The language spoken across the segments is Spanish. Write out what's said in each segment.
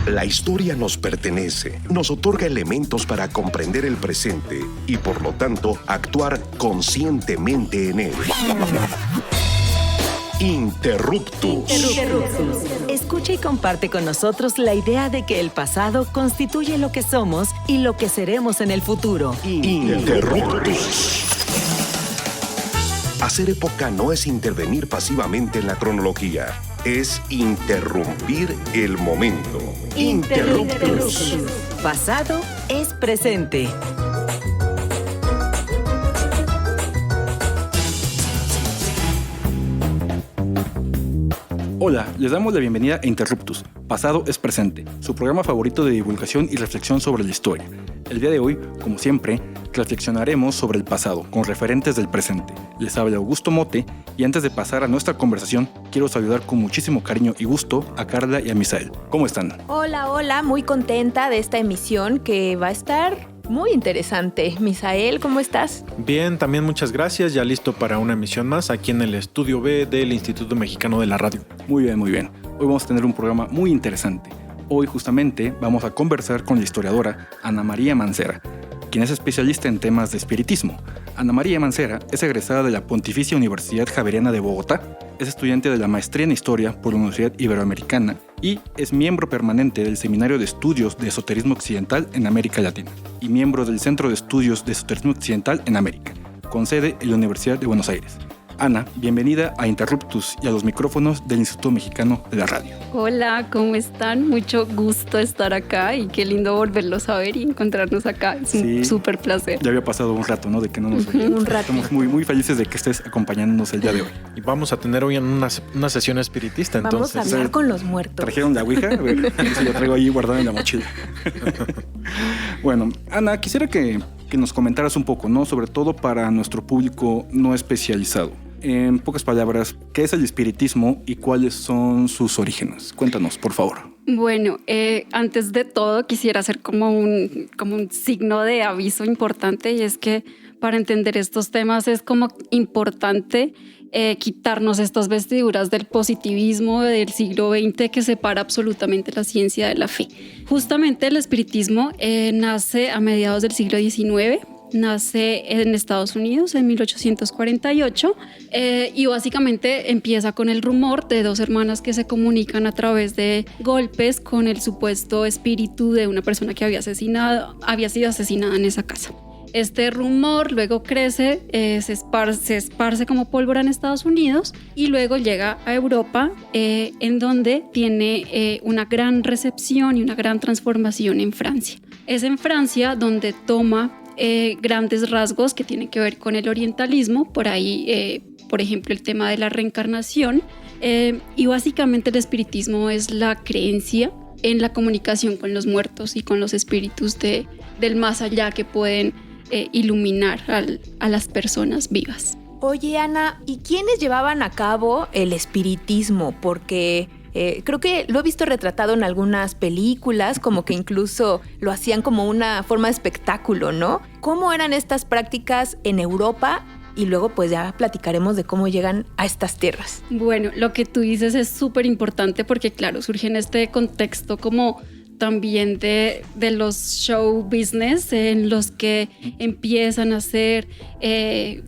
La historia nos pertenece, nos otorga elementos para comprender el presente y, por lo tanto, actuar conscientemente en él. Interruptus. Escucha y comparte con nosotros la idea de que el pasado constituye lo que somos y lo que seremos en el futuro. Interruptus. Hacer época no es intervenir pasivamente en la cronología, es interrumpir el momento. Interruptus. Pasado es presente. Hola, les damos la bienvenida a Interruptus, Pasado es Presente, su programa favorito de divulgación y reflexión sobre la historia. El día de hoy, como siempre, reflexionaremos sobre el pasado, con referentes del presente. Les habla Augusto Mote, y antes de pasar a nuestra conversación, quiero saludar con muchísimo cariño y gusto a Carla y a Misael. ¿Cómo están? Hola, muy contenta de esta emisión que va a estar muy interesante. Misael, ¿cómo estás? Bien, también muchas gracias. Ya listo para una emisión más aquí en el Estudio B del Instituto Mexicano de la Radio. Muy bien. Hoy vamos a tener un programa muy interesante. Hoy justamente vamos a conversar con la historiadora Ana María Mancera, quien es especialista en temas de espiritismo. Ana María Mancera es egresada de la Pontificia Universidad Javeriana de Bogotá, es estudiante de la maestría en Historia por la Universidad Iberoamericana y es miembro permanente del Seminario de Estudios de Esoterismo Occidental en América Latina y miembro del Centro de Estudios de Esoterismo Occidental en América, con sede en la Universidad de Buenos Aires. Ana, bienvenida a Interruptus y a los micrófonos del Instituto Mexicano de la Radio. Hola, ¿cómo están? Mucho gusto estar acá y qué lindo volverlos a ver y encontrarnos acá. Es un súper placer. Ya había pasado un rato, ¿no? De que no nos veíamos. Un rato. Estamos muy felices de que estés acompañándonos el día de hoy. Y vamos a tener hoy una sesión espiritista, entonces. Vamos a hablar con los muertos. ¿Trajeron la ouija? A ver, se la traigo ahí guardada en la mochila. Bueno, Ana, quisiera que nos comentaras un poco, ¿no? Sobre todo para nuestro público no especializado. En pocas palabras, ¿qué es el espiritismo y cuáles son sus orígenes? Cuéntanos, por favor. Bueno, antes de todo quisiera hacer como un signo de aviso importante, y es que para entender estos temas es como importante quitarnos estas vestiduras del positivismo del siglo XX que separa absolutamente la ciencia de la fe. Justamente el espiritismo nace a mediados del siglo XIX. Nace en Estados Unidos en 1848 y básicamente empieza con el rumor de dos hermanas que se comunican a través de golpes con el supuesto espíritu de una persona que había sido asesinada en esa casa. Este rumor luego crece, se esparce como pólvora en Estados Unidos y luego llega a Europa, en donde tiene una gran recepción y una gran transformación en Francia. Es en Francia donde toma grandes rasgos que tienen que ver con el orientalismo, por ahí, por ejemplo, el tema de la reencarnación, y básicamente el espiritismo es la creencia en la comunicación con los muertos y con los espíritus del más allá que pueden iluminar a las personas vivas. Oye, Ana, ¿y quiénes llevaban a cabo el espiritismo? Porque creo que lo he visto retratado en algunas películas, como que incluso lo hacían como una forma de espectáculo, ¿no? ¿Cómo eran estas prácticas en Europa? Y luego pues ya platicaremos de cómo llegan a estas tierras. Bueno, lo que tú dices es súper importante porque claro, surge en este contexto como también de los show business en los que empiezan a hacer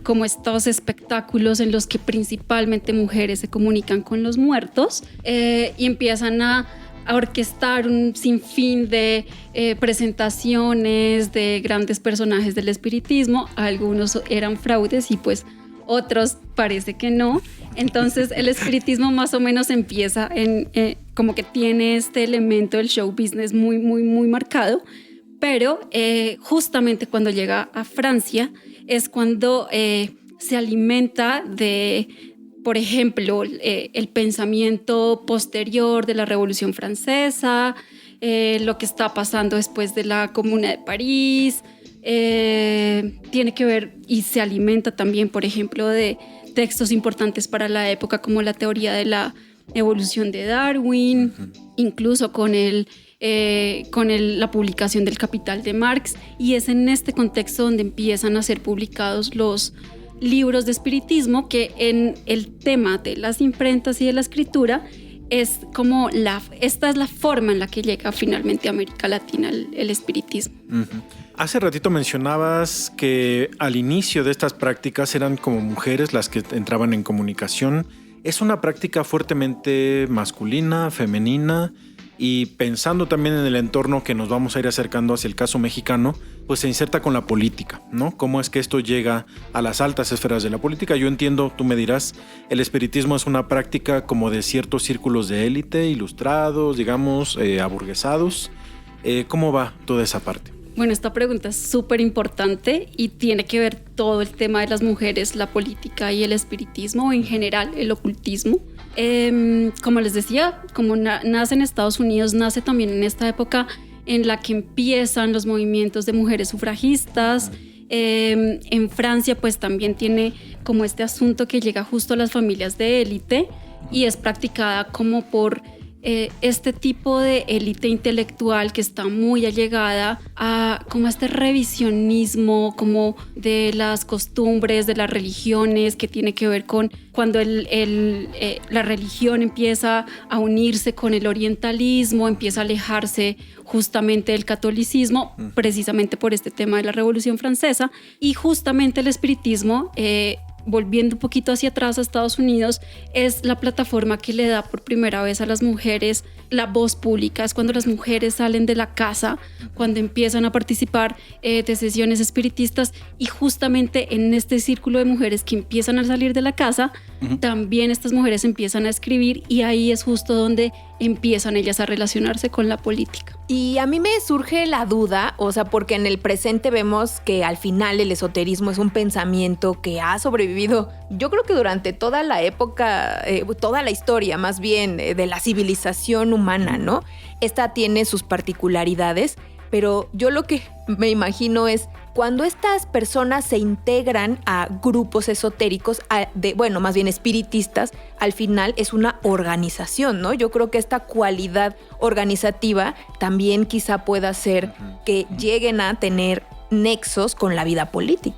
como estos espectáculos en los que principalmente mujeres se comunican con los muertos y empiezan a orquestar un sinfín de presentaciones de grandes personajes del espiritismo. Algunos eran fraudes y pues otros parece que no. Entonces el espiritismo más o menos empieza como que tiene este elemento del show business muy marcado, pero justamente cuando llega a Francia es cuando se alimenta de, por ejemplo, el pensamiento posterior de la Revolución Francesa, lo que está pasando después de la Comuna de París, tiene que ver y se alimenta también, por ejemplo, de textos importantes para la época como la teoría de la evolución de Darwin, incluso con la publicación del Capital de Marx, y es en este contexto donde empiezan a ser publicados los libros de espiritismo que en el tema de las imprentas y de la escritura es como esta es la forma en la que llega finalmente a América Latina el espiritismo. Uh-huh. Hace ratito mencionabas que al inicio de estas prácticas eran como mujeres las que entraban en comunicación. Es una práctica fuertemente masculina, femenina, y pensando también en el entorno que nos vamos a ir acercando hacia el caso mexicano, pues se inserta con la política, ¿no? ¿Cómo es que esto llega a las altas esferas de la política? Yo entiendo, tú me dirás, el espiritismo es una práctica como de ciertos círculos de élite, ilustrados, digamos, aburguesados. ¿Cómo va toda esa parte? Bueno, esta pregunta es súper importante y tiene que ver todo el tema de las mujeres, la política y el espiritismo, o en general el ocultismo. Como les decía, como nace en Estados Unidos, nace también en esta época en la que empiezan los movimientos de mujeres sufragistas. En Francia pues también tiene como este asunto que llega justo a las familias de élite y es practicada como por este tipo de élite intelectual que está muy allegada a como este revisionismo como de las costumbres, de las religiones, que tiene que ver con cuando la religión empieza a unirse con el orientalismo, empieza a alejarse justamente del catolicismo, precisamente por este tema de la Revolución Francesa, y justamente el espiritismo, volviendo un poquito hacia atrás a Estados Unidos, es la plataforma que le da por primera vez a las mujeres la voz pública. Es cuando las mujeres salen de la casa, cuando empiezan a participar de sesiones espiritistas, y justamente en este círculo de mujeres que empiezan a salir de la casa, también estas mujeres empiezan a escribir, y ahí es justo donde empiezan ellas a relacionarse con la política. Y a mí me surge la duda, o sea, porque en el presente vemos que al final el esoterismo es un pensamiento que ha sobrevivido, yo creo que durante toda la época, toda la historia más bien de la civilización humana, ¿no? Esta tiene sus particularidades, pero yo lo que me imagino es cuando estas personas se integran a grupos esotéricos, más bien espiritistas, al final es una organización, ¿no? Yo creo que esta cualidad organizativa también quizá pueda hacer que lleguen a tener nexos con la vida política.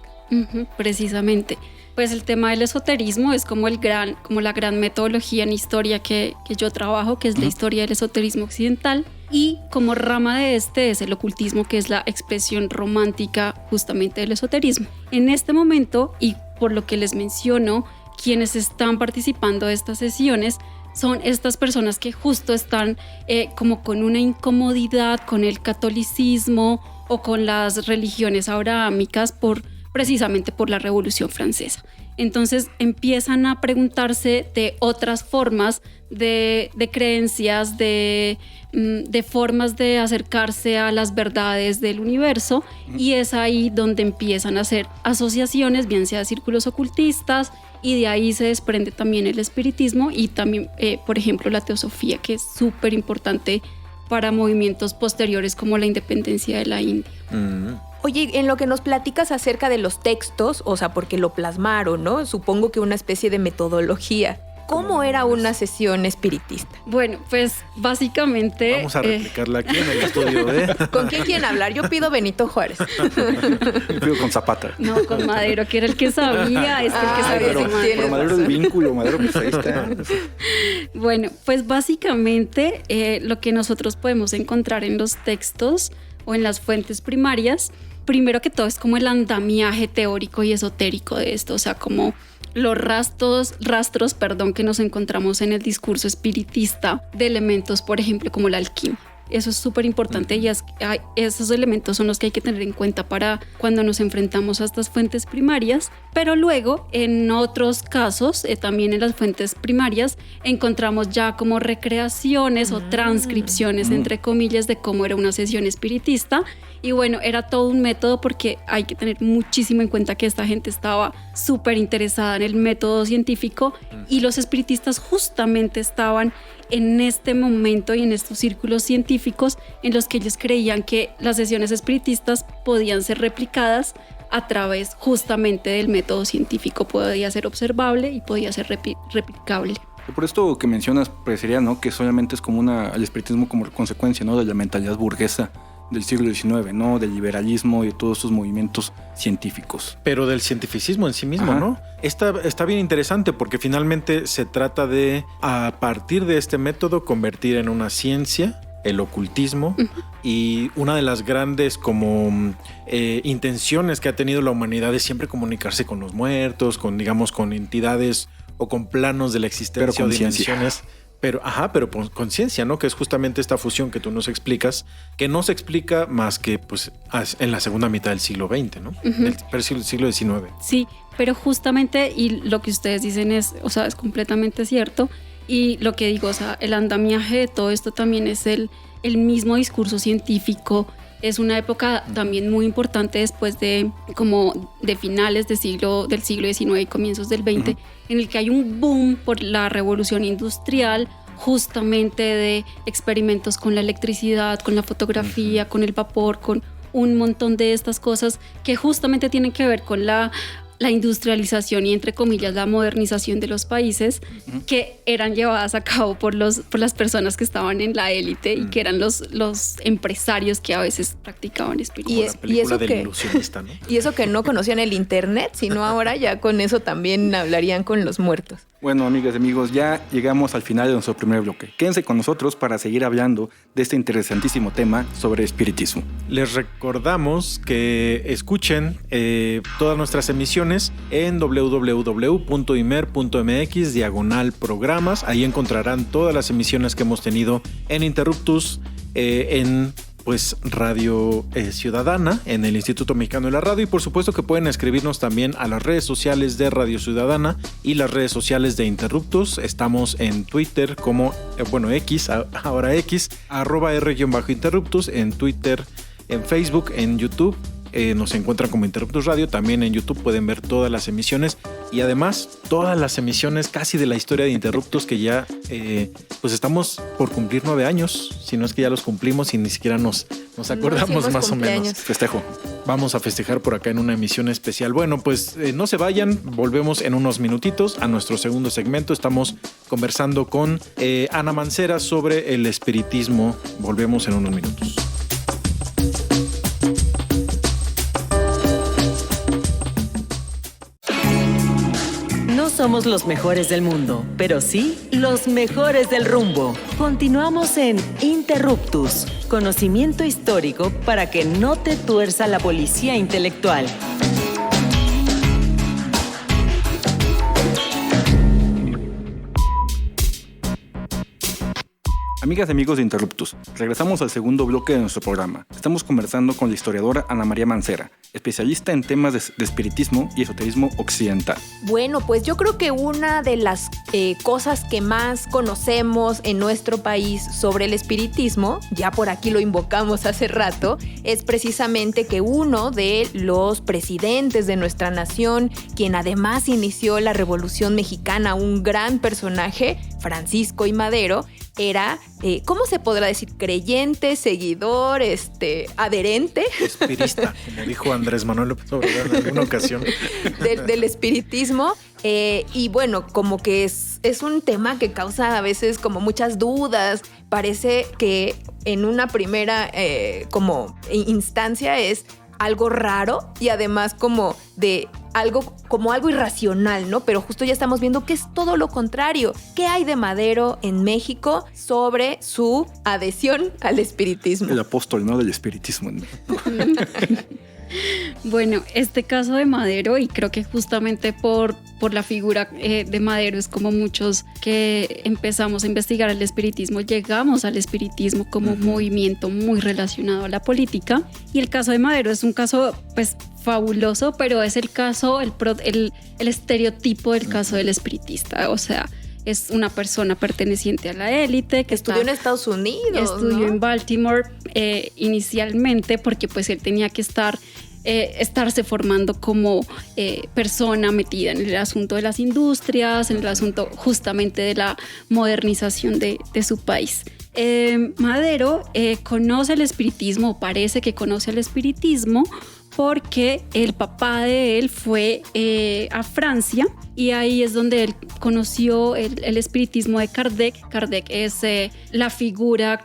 Precisamente. Pues el tema del esoterismo es como la gran metodología en historia que yo trabajo, que es la historia del esoterismo occidental, y como rama de este es el ocultismo, que es la expresión romántica justamente del esoterismo. En este momento, y por lo que les menciono, quienes están participando de estas sesiones son estas personas que justo están como con una incomodidad con el catolicismo o con las religiones abrahámicas precisamente por la Revolución Francesa. Entonces empiezan a preguntarse de otras formas de creencias, de formas de acercarse a las verdades del universo, y es ahí donde empiezan a hacer asociaciones, bien sea círculos ocultistas, y de ahí se desprende también el espiritismo y también, por ejemplo, la teosofía, que es súper importante para movimientos posteriores como la independencia de la India. Oye, en lo que nos platicas acerca de los textos, o sea, porque lo plasmaron, ¿no? Supongo que una especie de metodología. ¿Cómo era una sesión espiritista? Bueno, pues básicamente... Vamos a replicarla aquí en el estudio B. ¿Con quién quieren hablar? Yo pido Benito Juárez. Yo pido con Zapata. No, con Madero, que era el que sabía. Es que el que sabía. Pero Madero es vínculo, Madero pues ahí está. Bueno, pues básicamente lo que nosotros podemos encontrar en los textos o en las fuentes primarias, primero que todo es como el andamiaje teórico y esotérico de esto, o sea, como los rastros que nos encontramos en el discurso espiritista de elementos, por ejemplo, como la alquimia. Eso es súper importante y esos elementos son los que hay que tener en cuenta para cuando nos enfrentamos a estas fuentes primarias. Pero luego, en otros casos, también en las fuentes primarias, encontramos ya como recreaciones o transcripciones, entre comillas, de cómo era una sesión espiritista. Y bueno, era todo un método porque hay que tener muchísimo en cuenta que esta gente estaba súper interesada en el método científico y los espiritistas justamente estaban en este momento y en estos círculos científicos en los que ellos creían que las sesiones espiritistas podían ser replicadas a través justamente del método científico. Podía ser observable y podía ser replicable. Por esto que mencionas, parecería, ¿no?, que solamente es como el espiritismo como consecuencia, ¿no?, de la mentalidad burguesa del siglo XIX, ¿no? Del liberalismo y de todos estos movimientos científicos. Pero del cientificismo en sí mismo, ¿no? Está bien interesante porque finalmente se trata de, a partir de este método, convertir en una ciencia el ocultismo. Y una de las grandes como intenciones que ha tenido la humanidad es siempre comunicarse con los muertos, con, digamos, con entidades o con planos de la existencia o dimensiones. Pero con conciencia, ¿no? Que es justamente esta fusión que tú nos explicas, que no se explica más que pues en la segunda mitad del siglo XX, ¿no? Del siglo XIX. Sí, pero justamente, y lo que ustedes dicen es completamente cierto. Y lo que digo, el andamiaje de todo esto también es el mismo discurso científico. Es una época también muy importante después de finales del siglo XIX y comienzos del XX, en el que hay un boom por la revolución industrial, justamente de experimentos con la electricidad, con la fotografía, con el vapor, con un montón de estas cosas que justamente tienen que ver con la industrialización y, entre comillas, la modernización de los países, que eran llevadas a cabo por las personas que estaban en la élite y que eran los empresarios que a veces practicaban espiritismo. La película del ilusionista, ¿no? Y eso que no conocían el internet, sino ahora ya con eso también hablarían con los muertos. Bueno, amigas y amigos, ya llegamos al final de nuestro primer bloque. Quédense con nosotros para seguir hablando de este interesantísimo tema sobre espiritismo. Les recordamos que escuchen todas nuestras emisiones en www.imer.mx/programas. Ahí encontrarán todas las emisiones que hemos tenido en Interruptus, en Radio Ciudadana, en el Instituto Mexicano de la Radio, y por supuesto que pueden escribirnos también a las redes sociales de Radio Ciudadana y las redes sociales de Interruptus. Estamos en Twitter como, X, ahora X, @R_Interruptus, en Twitter, en Facebook, en YouTube. Nos encuentran como Interruptus Radio. También en YouTube pueden ver todas las emisiones y además todas las emisiones casi de la historia de Interruptus, que ya estamos por cumplir 9 años, si no es que ya los cumplimos y ni siquiera nos acordamos más o menos. Festejo. Vamos a festejar por acá en una emisión especial. Bueno, pues no se vayan, volvemos en unos minutitos a nuestro segundo segmento. Estamos conversando con Ana Mancera sobre el espiritismo. Volvemos en unos minutos. No somos los mejores del mundo, pero sí los mejores del rumbo. Continuamos en Interruptus, conocimiento histórico para que no te tuerza la policía intelectual. Amigas y amigos de Interruptus, regresamos al segundo bloque de nuestro programa. Estamos conversando con la historiadora Ana María Mancera, especialista en temas de espiritismo y esoterismo occidental. Bueno, pues yo creo que una de las cosas que más conocemos en nuestro país sobre el espiritismo, ya por aquí lo invocamos hace rato, es precisamente que uno de los presidentes de nuestra nación, quien además inició la Revolución Mexicana, un gran personaje, Francisco I. Madero, era, ¿cómo se podrá decir? Creyente, seguidor, adherente. Espirista, como dijo Andrés Manuel López Obrador en alguna ocasión. Del espiritismo. Y bueno, como que es un tema que causa a veces como muchas dudas. Parece que en una primera como instancia es algo raro y además como algo irracional, ¿no? Pero justo ya estamos viendo que es todo lo contrario. ¿Qué hay de Madero en México sobre su adhesión al espiritismo? El apóstol, ¿no? Del espiritismo en México. Bueno, este caso de Madero, y creo que justamente por la figura de Madero es como muchos que empezamos a investigar el espiritismo, llegamos al espiritismo como un movimiento muy relacionado a la política. Y el caso de Madero es un caso, pues, fabuloso, pero es el caso, el estereotipo del caso del espiritista. O sea, es una persona perteneciente a la élite que estudió en Estados Unidos. Estudió en Baltimore inicialmente porque pues él tenía que estarse formando como persona metida en el asunto de las industrias, en el asunto justamente de la modernización de su país. Madero conoce el espiritismo, parece que conoce el espiritismo, porque el papá de él fue a Francia y ahí es donde él conoció el espiritismo de Kardec. Kardec es la figura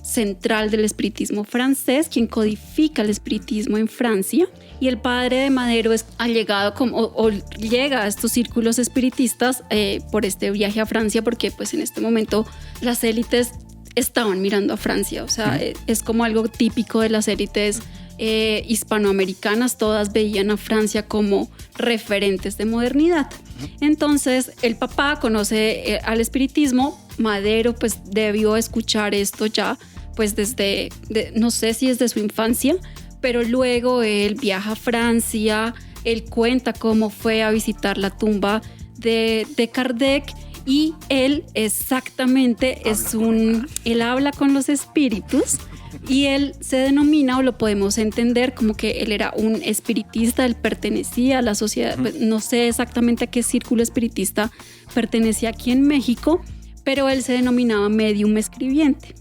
central del espiritismo francés, quien codifica el espiritismo en Francia. Y el padre de Madero ha llegado o llega a estos círculos espiritistas por este viaje a Francia, porque pues en este momento las élites estaban mirando a Francia. O sea, es como algo típico de las élites hispanoamericanas, todas veían a Francia como referentes de modernidad. Entonces el papá conoce al espiritismo. Madero pues debió escuchar esto ya pues desde, no sé si desde su infancia, pero luego él viaja a Francia, él cuenta cómo fue a visitar la tumba de Kardec y él exactamente él habla con los espíritus. Y él se denomina, o lo podemos entender como que él era un espiritista, él pertenecía a la sociedad, no sé exactamente a qué círculo espiritista pertenecía aquí en México, pero él se denominaba médium escribiente.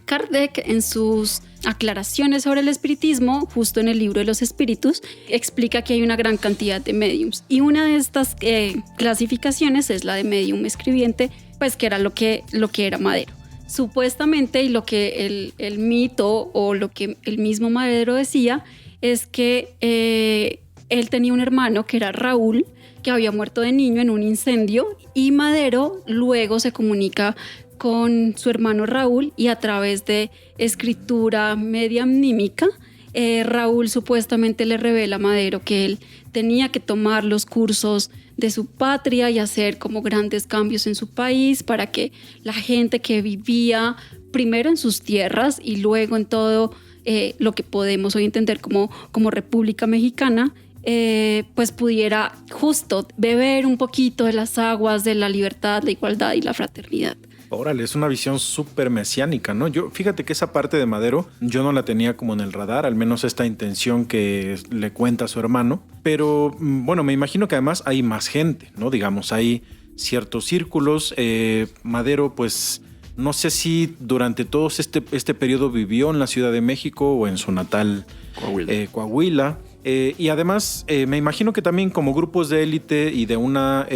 Kardec, en sus aclaraciones sobre el espiritismo, justo en el libro de los espíritus, explica que hay una gran cantidad de médiums. Y una de estas clasificaciones es la de médium escribiente, pues que era lo que era Madero. Supuestamente, y lo que el mito o lo que el mismo Madero decía, es que él tenía un hermano que era Raúl, que había muerto de niño en un incendio, y Madero luego se comunica con su hermano Raúl y a través de escritura medianímica, Raúl supuestamente le revela a Madero que él tenía que tomar los cursos de su patria y hacer como grandes cambios en su país para que la gente que vivía primero en sus tierras y luego en todo lo que podemos hoy entender como República Mexicana, pues pudiera justo beber un poquito de las aguas de la libertad, la igualdad y la fraternidad. Órale, es una visión súper mesiánica, ¿no? Fíjate que esa parte de Madero yo no la tenía como en el radar, al menos esta intención que le cuenta a su hermano. Pero bueno, me imagino que además hay más gente, ¿no? Digamos, hay ciertos círculos. Madero, pues no sé si durante todo este periodo vivió en la Ciudad de México o en su natal Coahuila. Y además me imagino que también como grupos de élite y de una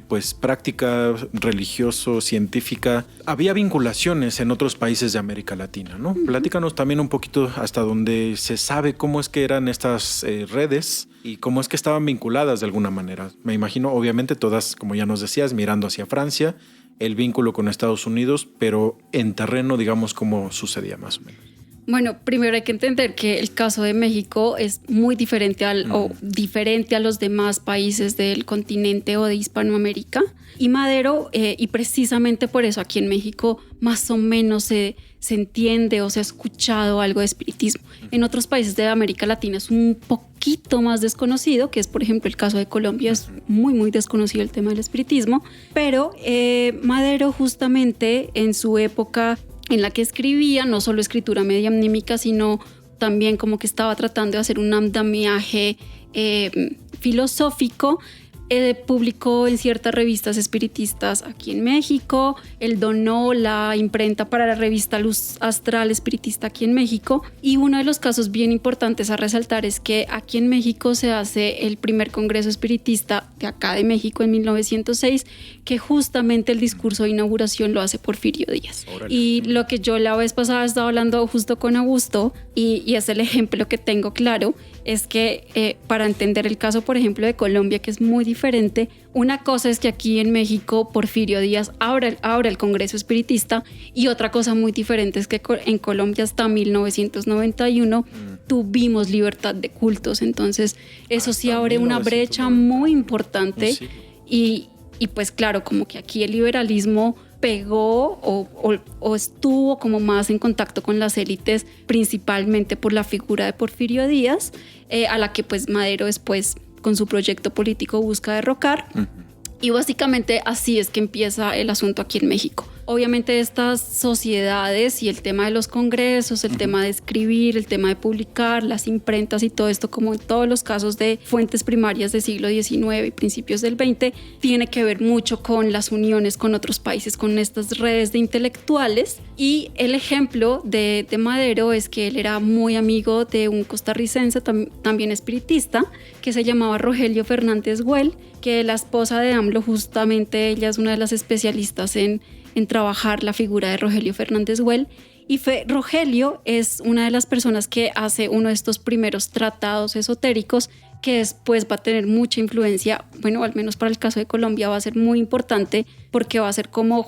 pues práctica religioso-científica había vinculaciones en otros países de América Latina, ¿no? Platícanos también un poquito hasta donde se sabe cómo es que eran estas redes y cómo es que estaban vinculadas de alguna manera. Me imagino obviamente todas, como ya nos decías, mirando hacia Francia, el vínculo con Estados Unidos, pero en terreno, digamos, cómo sucedía más o menos. Bueno, primero hay que entender que el caso de México es muy diferente o diferente a los demás países del continente o de Hispanoamérica. Y Madero, y precisamente por eso aquí en México más o menos se entiende o se ha escuchado algo de espiritismo. En otros países de América Latina es un poquito más desconocido, que es por ejemplo el caso de Colombia, es muy muy desconocido el tema del espiritismo. Pero Madero justamente en su época en la que escribía, no solo escritura medianímica, sino también como que estaba tratando de hacer un andamiaje filosófico. Publicó en ciertas revistas espiritistas aquí en México. Él donó la imprenta para la revista Luz Astral Espiritista aquí en México. Y uno de los casos bien importantes a resaltar es que aquí en México se hace el primer congreso espiritista de acá de México en 1906, que justamente el discurso de inauguración lo hace Porfirio Díaz. Órale. Y lo que yo la vez pasada estaba hablando justo con Augusto, y es el ejemplo que tengo claro, es que para entender el caso, por ejemplo, de Colombia, que es muy diferente, una cosa es que aquí en México Porfirio Díaz abra el Congreso Espiritista, y otra cosa muy diferente es que en Colombia hasta 1991 tuvimos libertad de cultos. Entonces eso sí abre una brecha muy importante. Sí. Y pues claro, como que aquí el liberalismo pegó o estuvo como más en contacto con las élites, principalmente por la figura de Porfirio Díaz, a la que pues Madero después con su proyecto político busca derrocar. Y básicamente así es que empieza el asunto aquí en México. Obviamente estas sociedades y el tema de los congresos, el tema de escribir, el tema de publicar, las imprentas y todo esto, como en todos los casos de fuentes primarias del siglo XIX y principios del XX, tiene que ver mucho con las uniones con otros países, con estas redes de intelectuales Y el ejemplo de Madero es que él era muy amigo de un costarricense también espiritista que se llamaba Rogelio Fernández Güell, que la esposa de AMLO, justamente ella es una de las especialistas en trabajar la figura de Rogelio Fernández Güell. Y Rogelio es una de las personas que hace uno de estos primeros tratados esotéricos que después va a tener mucha influencia, bueno, al menos para el caso de Colombia va a ser muy importante porque va a ser como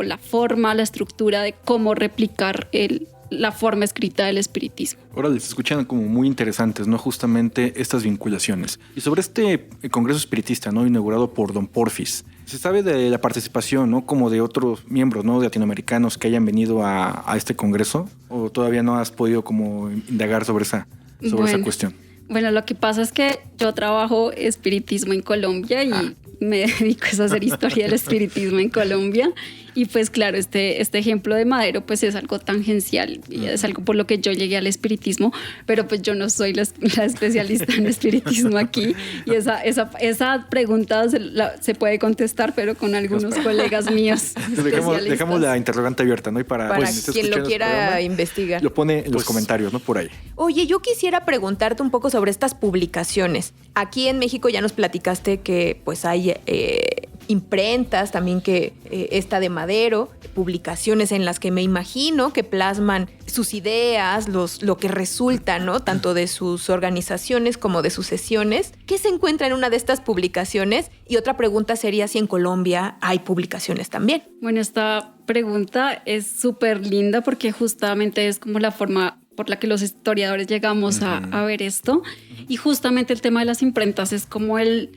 la forma, la estructura de cómo replicar la forma escrita del espiritismo. Ahora les escuchan como muy interesantes, ¿no? Justamente estas vinculaciones. Y sobre este congreso espiritista, ¿no? Inaugurado por Don Porfis, ¿se sabe de la participación, ¿no? Como de otros miembros, ¿no? Latinoamericanos que hayan venido a este congreso? ¿O todavía no has podido como indagar sobre esa cuestión? Bueno, lo que pasa es que yo trabajo espiritismo en Colombia y me dedico a hacer historia del espiritismo en Colombia. Y pues claro, este ejemplo de Madero pues es algo tangencial y es algo por lo que yo llegué al espiritismo, pero pues yo no soy la especialista en espiritismo aquí y esa pregunta se puede contestar, pero con algunos colegas míos. Dejamos la interrogante abierta, ¿no? Y para quien lo quiera investigar. Lo pone en los comentarios, ¿no? Por ahí. Oye, yo quisiera preguntarte un poco sobre estas publicaciones. Aquí en México ya nos platicaste que pues hay imprentas también, que esta de Madero, publicaciones en las que me imagino que plasman sus ideas, lo que resulta, ¿no? Tanto de sus organizaciones como de sus sesiones. ¿Qué se encuentra en una de estas publicaciones? Y otra pregunta sería si en Colombia hay publicaciones también. Bueno, esta pregunta es súper linda porque justamente es como la forma por la que los historiadores llegamos a ver esto. Y justamente el tema de las imprentas es como el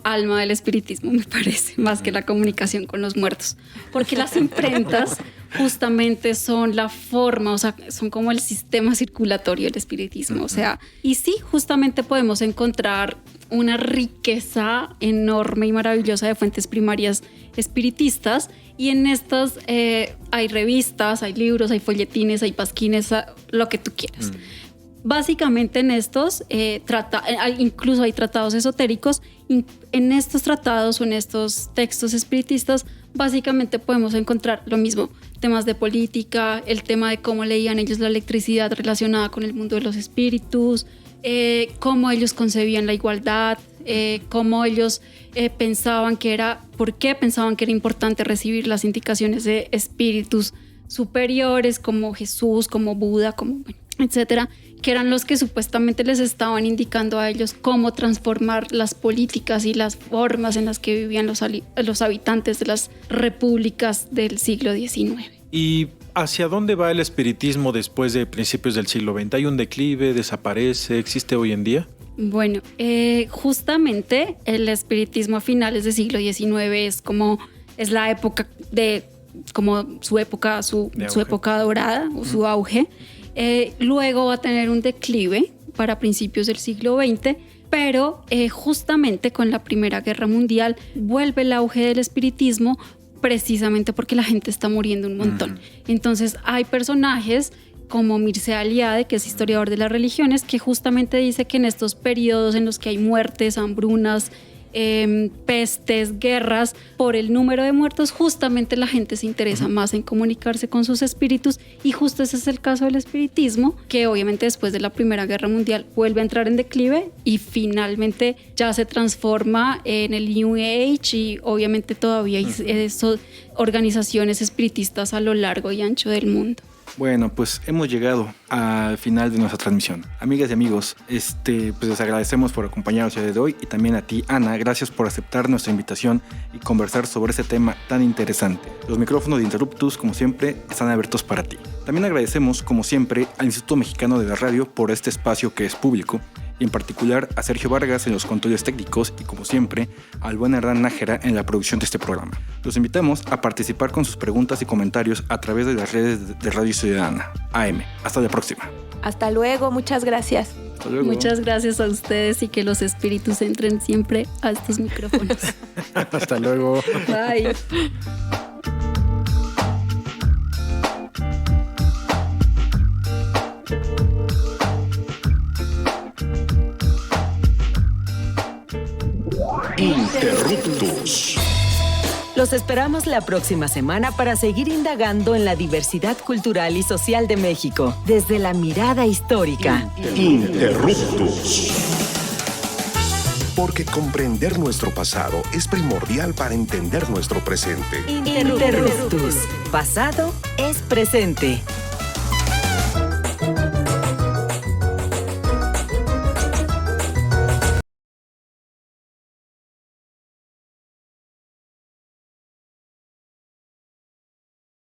alma del espiritismo, me parece, más que la comunicación con los muertos. Porque las imprentas justamente son la forma, o sea, son como el sistema circulatorio del espiritismo. O sea, y sí, justamente podemos encontrar una riqueza enorme y maravillosa de fuentes primarias espiritistas. Y en estas hay revistas, hay libros, hay folletines, hay pasquines, lo que tú quieras. Básicamente en estos incluso hay tratados esotéricos. En estos tratados o en estos textos espiritistas básicamente podemos encontrar lo mismo, temas de política, el tema de cómo leían ellos la electricidad relacionada con el mundo de los espíritus, cómo ellos concebían la igualdad, cómo ellos por qué pensaban que era importante recibir las indicaciones de espíritus superiores como Jesús, como Buda, etcétera, que eran los que supuestamente les estaban indicando a ellos cómo transformar las políticas y las formas en las que vivían los habitantes de las repúblicas del siglo XIX. ¿Y hacia dónde va el espiritismo después de principios del siglo XX? ¿Hay un declive? ¿Desaparece? ¿Existe hoy en día? Bueno, justamente el espiritismo a finales del siglo XIX es la época de como su época dorada o su auge. Luego va a tener un declive para principios del siglo XX, pero justamente con la Primera Guerra Mundial vuelve el auge del espiritismo precisamente porque la gente está muriendo un montón. Entonces hay personajes como Mircea Eliade, que es historiador de las religiones, que justamente dice que en estos periodos en los que hay muertes, hambrunas, pestes, guerras, por el número de muertos, justamente la gente se interesa más en comunicarse con sus espíritus, y justo ese es el caso del espiritismo, que obviamente después de la Primera Guerra Mundial vuelve a entrar en declive y finalmente ya se transforma en el New Age, y obviamente todavía hay organizaciones espiritistas a lo largo y ancho del mundo. Bueno, pues hemos llegado al final de nuestra transmisión. Amigas y amigos, pues les agradecemos por acompañarnos el día de hoy, y también a ti, Ana, gracias por aceptar nuestra invitación y conversar sobre este tema tan interesante. Los micrófonos de Interruptus, como siempre, están abiertos para ti. También agradecemos, como siempre, al Instituto Mexicano de la Radio por este espacio que es público, y en particular a Sergio Vargas en los controles técnicos, y como siempre al buen Hernán Nájera en la producción de este programa. Los invitamos a participar con sus preguntas y comentarios a través de las redes de Radio Ciudadana AM. Hasta la próxima. Hasta luego, muchas gracias. Hasta luego. Muchas gracias a ustedes, y que los espíritus entren siempre a estos micrófonos. Hasta luego. Bye. Interruptus. Los esperamos la próxima semana para seguir indagando en la diversidad cultural y social de México, desde la mirada histórica. Interruptus. Porque comprender nuestro pasado es primordial para entender nuestro presente. Interruptus. Pasado es presente.